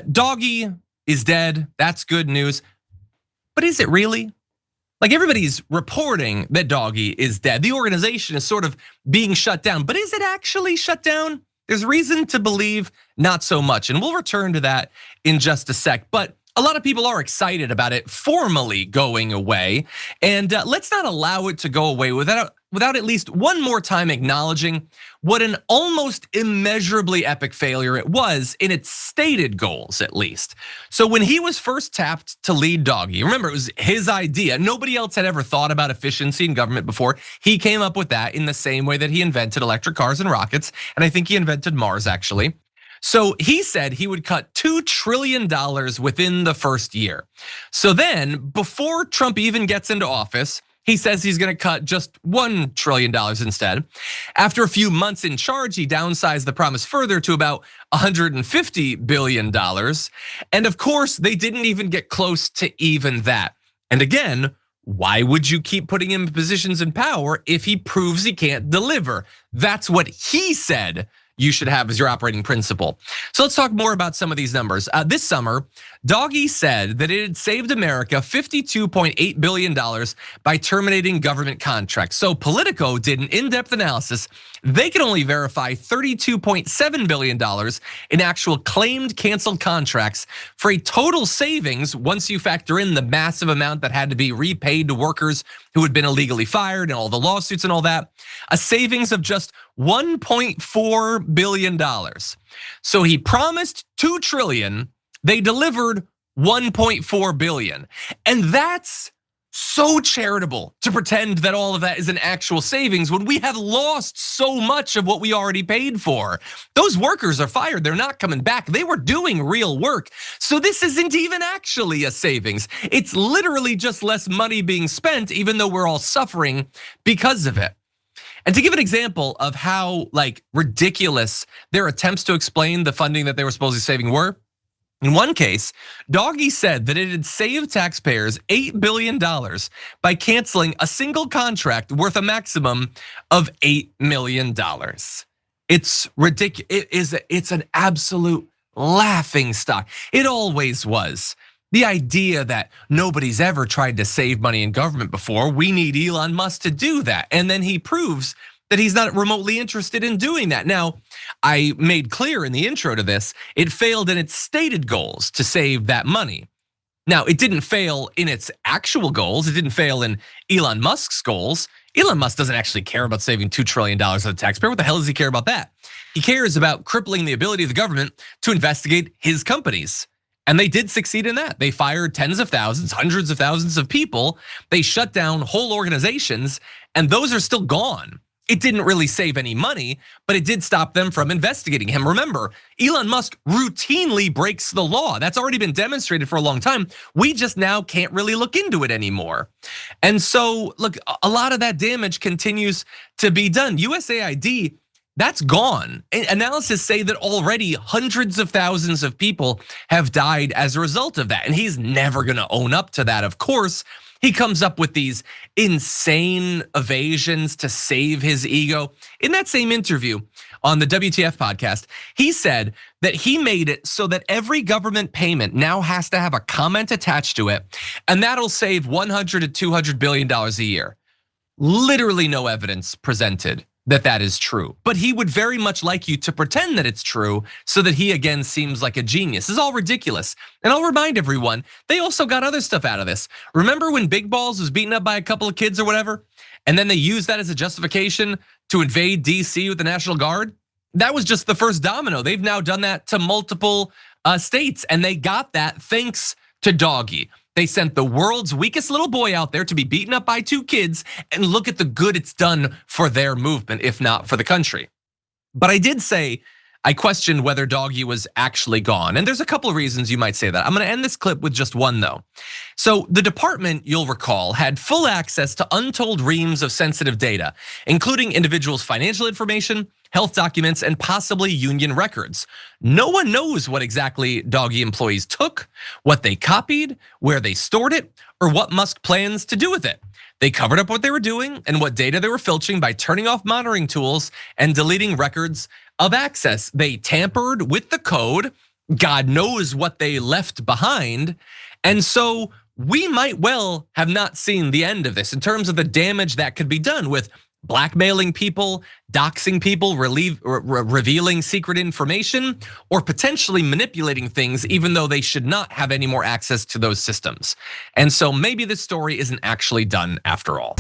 Doggy is dead. That's good news. But is it really? Like, everybody's reporting that Doggy is dead. The organization is sort of being shut down, but is it actually shut down? There's reason to believe not so much, and we'll return to that in just a sec. But a lot of people are excited about it formally going away, and let's not allow it to go away without at least one more time acknowledging what an almost immeasurably epic failure it was in its stated goals, at least. So when he was first tapped to lead Doggy, remember, it was his idea. Nobody else had ever thought about efficiency in government before. He came up with that in the same way that he invented electric cars and rockets, and I think he invented Mars, actually. So he said he would cut $2 trillion within the first year. So then, before Trump even gets into office, he says he's gonna cut just $1 trillion instead. After a few months in charge, he downsized the promise further to about $150 billion. And of course, they didn't even get close to even that. And again, why would you keep putting him in positions in power if he proves he can't deliver? That's what he said you should have as your operating principle. So let's talk more about some of these numbers. This summer, Doggy said that it had saved America $52.8 billion by terminating government contracts. So Politico did an in-depth analysis. They could only verify $32.7 billion in actual claimed canceled contracts for a total savings, once you factor in the massive amount that had to be repaid to workers who had been illegally fired and all the lawsuits and all that, a savings of just $1.4 billion. So he promised $2 trillion, they delivered $1.4 billion. And that's so charitable to pretend that all of that is an actual savings when we have lost so much of what we already paid for. Those workers are fired, they're not coming back. They were doing real work. So this isn't even actually a savings. It's literally just less money being spent, even though we're all suffering because of it. And to give an example of how ridiculous their attempts to explain the funding that they were supposedly saving were, in one case, Doggy said that it had saved taxpayers $8 billion by canceling a single contract worth a maximum of $8 million. It's ridiculous. It's an absolute laughing stock. It always was. The idea that nobody's ever tried to save money in government before, we need Elon Musk to do that. And then he proves that he's not remotely interested in doing that. Now, I made clear in the intro to this, it failed in its stated goals to save that money. Now, it didn't fail in its actual goals. It didn't fail in Elon Musk's goals. Elon Musk doesn't actually care about saving $2 trillion of the taxpayer. What the hell does he care about that? He cares about crippling the ability of the government to investigate his companies. And they did succeed in that. They fired tens of thousands, hundreds of thousands of people. They shut down whole organizations, and those are still gone. It didn't really save any money, but it did stop them from investigating him. Remember, Elon Musk routinely breaks the law. That's already been demonstrated for a long time. We just now can't really look into it anymore. And so, look, a lot of that damage continues to be done. USAID, that's gone. Analysis say that already hundreds of thousands of people have died as a result of that. And he's never gonna own up to that, of course. He comes up with these insane evasions to save his ego. In that same interview on the WTF podcast, he said that he made it so that every government payment now has to have a comment attached to it, and that'll save $100 to $200 billion a year. Literally no evidence presented that that is true, but he would very much like you to pretend that it's true so that he again seems like a genius. This is all ridiculous. And I'll remind everyone, they also got other stuff out of this. Remember when Big Balls was beaten up by a couple of kids or whatever? And then they used that as a justification to invade DC with the National Guard? That was just the first domino. They've now done that to multiple states, and they got that thanks to Doggy. They sent the world's weakest little boy out there to be beaten up by two kids, and look at the good it's done for their movement, if not for the country. But I did say, I questioned whether Doggy was actually gone. And there's a couple of reasons you might say that. I'm gonna end this clip with just one though. So the department, you'll recall, had full access to untold reams of sensitive data, including individuals' financial information, health documents, and possibly union records. No one knows what exactly Doggy employees took, what they copied, where they stored it, or what Musk plans to do with it. They covered up what they were doing and what data they were filching by turning off monitoring tools and deleting records of access. They tampered with the code, God knows what they left behind. And so we might well have not seen the end of this in terms of the damage that could be done with blackmailing people, doxing people, revealing secret information, or potentially manipulating things even though they should not have any more access to those systems. And so maybe this story isn't actually done after all.